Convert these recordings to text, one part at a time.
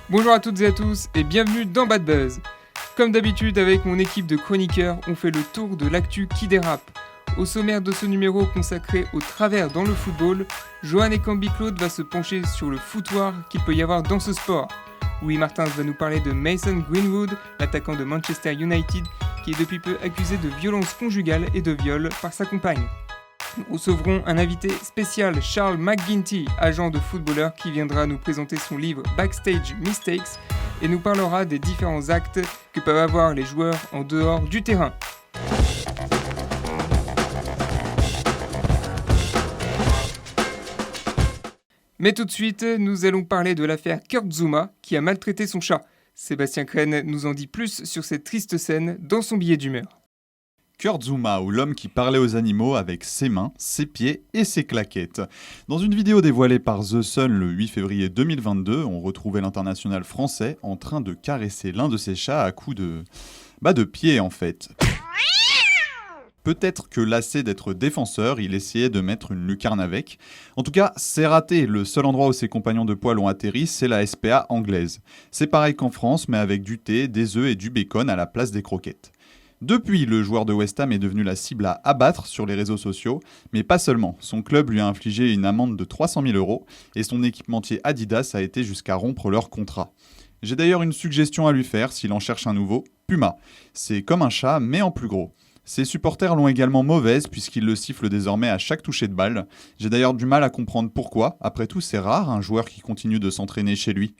Bonjour à toutes et à tous et bienvenue dans Bad Buzz. Comme d'habitude avec mon équipe de chroniqueurs, on fait le tour de l'actu qui dérape. Au sommaire de ce numéro consacré au travers dans le football, Johan et Camby-Claude va se pencher sur le foutoir qu'il peut y avoir dans ce sport. Louis Martins va nous parler de Mason Greenwood, l'attaquant de Manchester United, qui est depuis peu accusé de violence conjugale et de viol par sa compagne. Nous recevrons un invité spécial, Charles McGuinty, agent de footballeur qui viendra nous présenter son livre Backstage Mistakes et nous parlera des différents actes que peuvent avoir les joueurs en dehors du terrain. Mais tout de suite, nous allons parler de l'affaire Kurt Zouma qui a maltraité son chat. Sébastien Crène nous en dit plus sur cette triste scène dans son billet d'humeur. Kurt Zouma, ou l'homme qui parlait aux animaux avec ses mains, ses pieds et ses claquettes. Dans une vidéo dévoilée par The Sun le 8 février 2022, on retrouvait l'international français en train de caresser l'un de ses chats à coups de pied en fait. Peut-être que lassé d'être défenseur, il essayait de mettre une lucarne avec. En tout cas, c'est raté. Le seul endroit où ses compagnons de poil ont atterri, c'est la SPA anglaise. C'est pareil qu'en France, mais avec du thé, des œufs et du bacon à la place des croquettes. Depuis, le joueur de West Ham est devenu la cible à abattre sur les réseaux sociaux, mais pas seulement. Son club lui a infligé une amende de 300 000 € et son équipementier Adidas a été jusqu'à rompre leur contrat. J'ai d'ailleurs une suggestion à lui faire s'il en cherche un nouveau, Puma. C'est comme un chat, mais en plus gros. Ses supporters l'ont également mauvaise puisqu'ils le sifflent désormais à chaque toucher de balle. J'ai d'ailleurs du mal à comprendre pourquoi. Après tout, c'est rare un joueur qui continue de s'entraîner chez lui.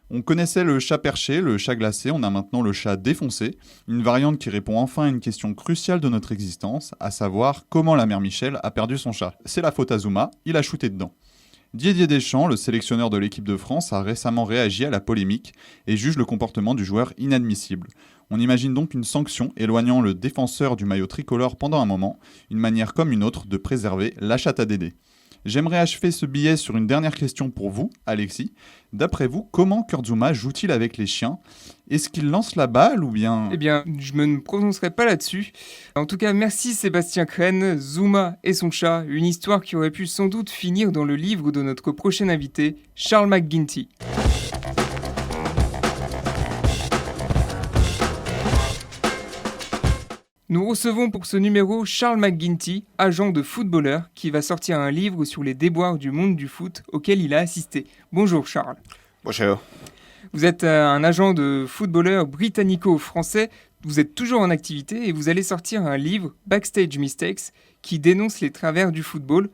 On connaissait le chat perché, le chat glacé, on a maintenant le chat défoncé, une variante qui répond enfin à une question cruciale de notre existence, à savoir comment la mère Michel a perdu son chat. C'est la faute à Zouma, il a shooté dedans. Didier Deschamps, le sélectionneur de l'équipe de France, a récemment réagi à la polémique et juge le comportement du joueur inadmissible. On imagine donc une sanction éloignant le défenseur du maillot tricolore pendant un moment, une manière comme une autre de préserver la chatte à Dédé. J'aimerais achever ce billet sur une dernière question pour vous, Alexis. D'après vous, comment Kurt Zouma joue-t-il avec les chiens ? Est-ce qu'il lance la balle ou bien... Eh bien, je me prononcerai pas là-dessus. En tout cas, merci Sébastien Crène, Zouma et son chat, une histoire qui aurait pu sans doute finir dans le livre de notre prochain invité, Charles McGuinty. Nous recevons pour ce numéro Charles McGuinty, agent de footballeur, qui va sortir un livre sur les déboires du monde du foot auquel il a assisté. Bonjour Charles. Bonjour. Vous êtes un agent de footballeur britannico-français, vous êtes toujours en activité et vous allez sortir un livre, Backstage Mistakes, qui dénonce les travers du football.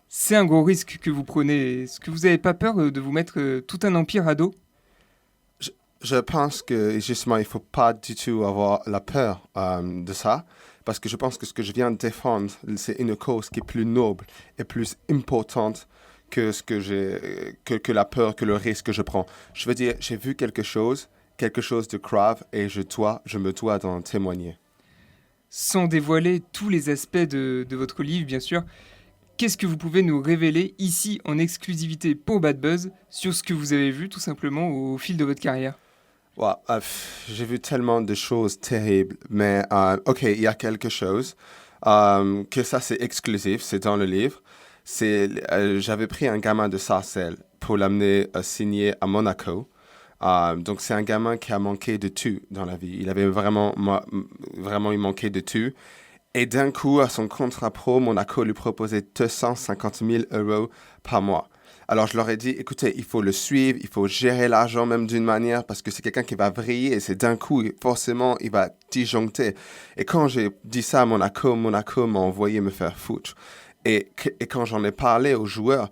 C'est un gros risque que vous prenez. Est-ce que vous n'avez pas peur de vous mettre tout un empire à dos ? Je pense que justement, il ne faut pas du tout avoir la peur de ça, parce que je pense que ce que je viens de défendre, c'est une cause qui est plus noble et plus importante que que la peur, que le risque que je prends. Je veux dire, j'ai vu quelque chose de grave, et je me dois d'en témoigner. Sans dévoiler tous les aspects de votre livre, bien sûr, qu'est-ce que vous pouvez nous révéler ici en exclusivité pour Bad Buzz sur ce que vous avez vu tout simplement au fil de votre carrière ? Ouais, j'ai vu tellement de choses terribles, mais ok, il y a quelque chose que ça c'est exclusif, c'est dans le livre. J'avais pris un gamin de Sarcelles pour l'amener signer à Monaco. Donc c'est un gamin qui a manqué de tout dans la vie. Il avait vraiment il manquait de tout. Et d'un coup, à son contrat pro, Monaco lui proposait 250 000 € par mois. Alors, je leur ai dit, écoutez, il faut le suivre, il faut gérer l'argent même d'une manière, parce que c'est quelqu'un qui va vriller et c'est d'un coup, forcément, il va disjoncter. Et quand j'ai dit ça à Monaco m'a envoyé me faire foutre. Et quand j'en ai parlé aux joueurs,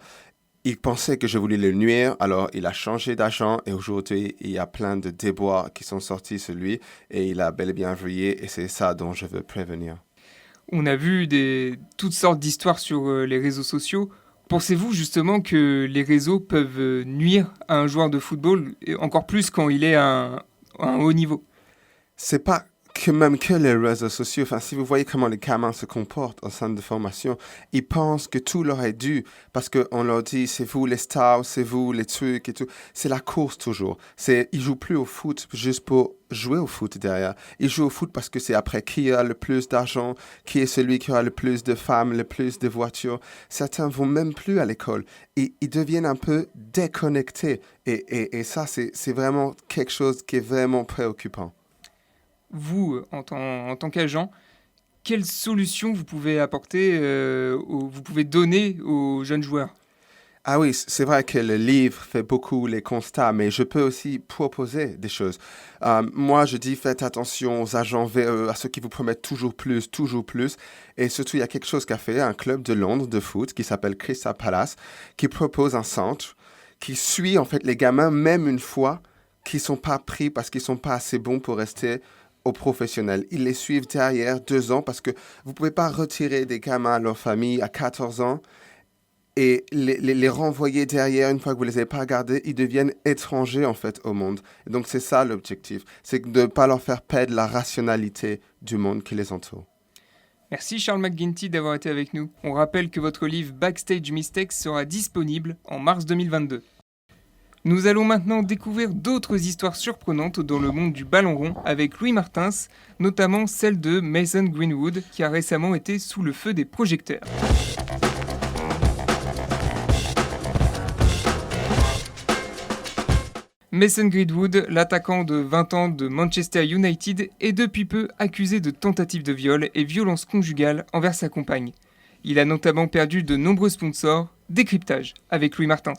ils pensaient que je voulais le nuire, alors il a changé d'agent et aujourd'hui, il y a plein de déboires qui sont sortis sur lui et il a bel et bien vrillé et c'est ça dont je veux prévenir. On a vu toutes sortes d'histoires sur les réseaux sociaux. Pensez-vous justement que les réseaux peuvent nuire à un joueur de football, et encore plus quand il est à un haut niveau ? C'est pas que les réseaux sociaux, enfin, si vous voyez comment les gamins se comportent en centre de formation, ils pensent que tout leur est dû parce qu'on leur dit c'est vous les stars, c'est vous les trucs et tout. C'est la course toujours. Ils jouent plus au foot juste pour jouer au foot derrière. Ils jouent au foot parce que c'est après qui a le plus d'argent, qui est celui qui a le plus de femmes, le plus de voitures. Certains vont même plus à l'école. Ils deviennent un peu déconnectés. Et ça, c'est vraiment quelque chose qui est vraiment préoccupant. Vous, en tant qu'agent, quelles solutions vous pouvez apporter, vous pouvez donner aux jeunes joueurs? Ah oui, c'est vrai que le livre fait beaucoup les constats, mais je peux aussi proposer des choses. Moi, je dis faites attention aux agents véreux, à ceux qui vous promettent toujours plus, toujours plus. Et surtout, il y a quelque chose qu'a fait un club de Londres de foot qui s'appelle Crystal Palace, qui propose un centre qui suit en fait les gamins, même une fois qui sont pas pris parce qu'ils sont pas assez bons pour rester aux professionnels. Ils les suivent derrière 2 ans parce que vous pouvez pas retirer des gamins à leur famille à 14 ans et les renvoyer derrière une fois que vous les avez pas gardés. Ils deviennent étrangers en fait au monde. Et donc c'est ça l'objectif, c'est de ne pas leur faire perdre la rationalité du monde qui les entoure. Merci Charles McGuinty d'avoir été avec nous. On rappelle que votre livre Backstage Mistakes sera disponible en mars 2022. Nous allons maintenant découvrir d'autres histoires surprenantes dans le monde du ballon rond avec Louis Martins, notamment celle de Mason Greenwood qui a récemment été sous le feu des projecteurs. Mason Greenwood, l'attaquant de 20 ans de Manchester United, est depuis peu accusé de tentative de viol et violence conjugale envers sa compagne. Il a notamment perdu de nombreux sponsors. Décryptage avec Louis Martins.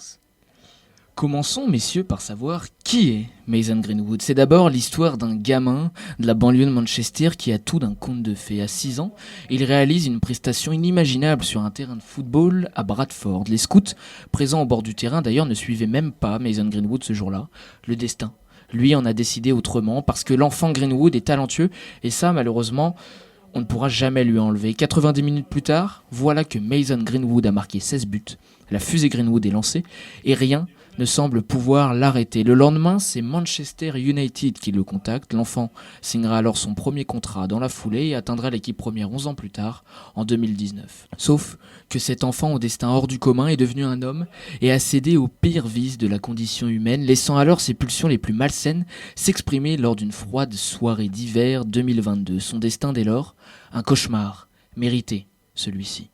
Commençons, messieurs, par savoir qui est Mason Greenwood. C'est d'abord l'histoire d'un gamin de la banlieue de Manchester qui a tout d'un conte de fées. À 6 ans, il réalise une prestation inimaginable sur un terrain de football à Bradford. Les scouts, présents au bord du terrain d'ailleurs, ne suivaient même pas Mason Greenwood ce jour-là. Le destin, lui, en a décidé autrement parce que l'enfant Greenwood est talentueux et ça, malheureusement, on ne pourra jamais lui enlever. 90 minutes plus tard, voilà que Mason Greenwood a marqué 16 buts. La fusée Greenwood est lancée et rien ne semble pouvoir l'arrêter. Le lendemain, c'est Manchester United qui le contacte. L'enfant signera alors son premier contrat dans la foulée et atteindra l'équipe première 11 ans plus tard, en 2019. Sauf que cet enfant au destin hors du commun est devenu un homme et a cédé aux pires vices de la condition humaine, laissant alors ses pulsions les plus malsaines s'exprimer lors d'une froide soirée d'hiver 2022. Son destin dès lors, un cauchemar, mérité celui-ci.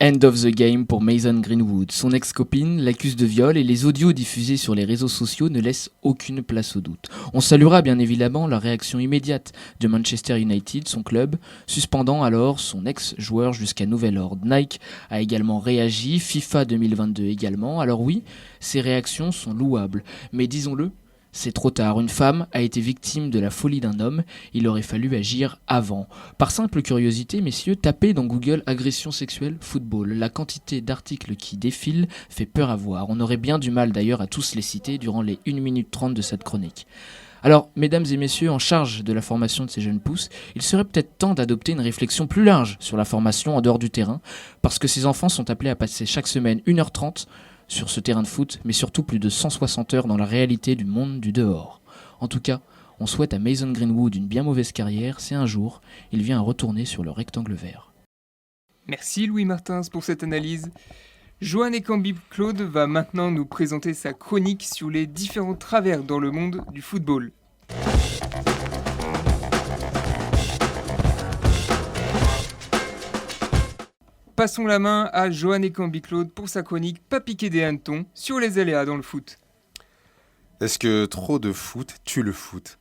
End of the game pour Mason Greenwood. Son ex-copine l'accuse de viol et les audios diffusés sur les réseaux sociaux ne laissent aucune place au doute. On saluera bien évidemment la réaction immédiate de Manchester United, son club, suspendant alors son ex-joueur jusqu'à nouvel ordre. Nike a également réagi, FIFA 2022 également. Alors oui, ces réactions sont louables, mais disons-le, c'est trop tard. Une femme a été victime de la folie d'un homme. Il aurait fallu agir avant. Par simple curiosité, messieurs, tapez dans Google agression sexuelle football. La quantité d'articles qui défilent fait peur à voir. On aurait bien du mal d'ailleurs à tous les citer durant les 1 minute 30 de cette chronique. Alors, mesdames et messieurs, en charge de la formation de ces jeunes pousses, il serait peut-être temps d'adopter une réflexion plus large sur la formation en dehors du terrain, parce que ces enfants sont appelés à passer chaque semaine 1h30 sur ce terrain de foot, mais surtout plus de 160 heures dans la réalité du monde du dehors. En tout cas, on souhaite à Mason Greenwood une bien mauvaise carrière si un jour, il vient à retourner sur le rectangle vert. Merci Louis Martins pour cette analyse. Joanne Ekambi-Claude va maintenant nous présenter sa chronique sur les différents travers dans le monde du football. Passons la main à Joanne Ekambi-Claude pour sa chronique Pas piquer des hannetons sur les aléas dans le foot. Est-ce que trop de foot tue le foot?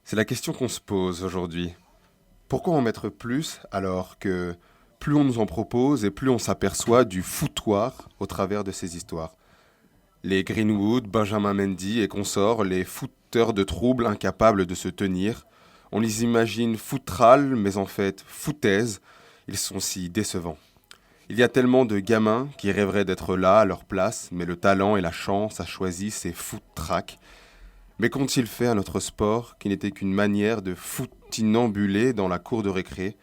C'est la question qu'on se pose aujourd'hui. Pourquoi en mettre plus alors que plus on nous en propose et plus on s'aperçoit du foutoir au travers de ces histoires? Les Greenwood, Benjamin Mendy et consorts, les footeurs de troubles incapables de se tenir, on les imagine foutrales mais en fait foutaises, ils sont si décevants. Il y a tellement de gamins qui rêveraient d'être là à leur place, mais le talent et la chance a choisi ces foot-track. Mais qu'ont-ils fait à notre sport qui n'était qu'une manière de foutinambuler dans la cour de récré?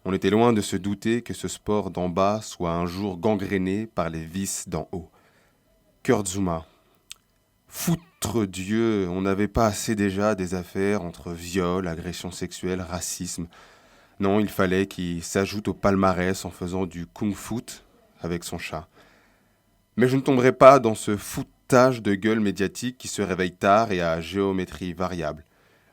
On était loin de se douter que ce sport d'en bas soit un jour gangréné par les vices d'en haut. Kurt Zouma. Foutre Dieu, on n'avait pas assez déjà des affaires entre viol, agression sexuelle, racisme. Non, il fallait qu'il s'ajoute au palmarès en faisant du kung-fu avec son chat. Mais je ne tomberai pas dans ce foutage de gueule médiatique qui se réveille tard et à géométrie variable.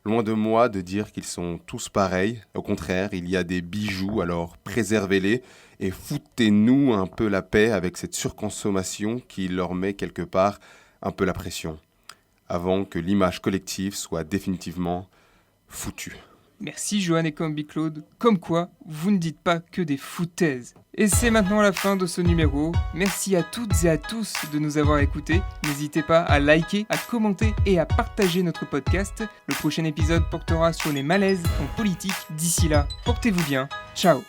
Loin de moi de dire qu'ils sont tous pareils. Au contraire, il y a des bijoux, alors préservez-les et foutez-nous un peu la paix avec cette surconsommation qui leur met quelque part un peu la pression, avant que l'image collective soit définitivement foutue. Merci Johan et Combi Claude, comme quoi vous ne dites pas que des foutaises. Et c'est maintenant la fin de ce numéro. Merci à toutes et à tous de nous avoir écoutés. N'hésitez pas à liker, à commenter et à partager notre podcast. Le prochain épisode portera sur les malaises en politique. D'ici là, portez-vous bien. Ciao.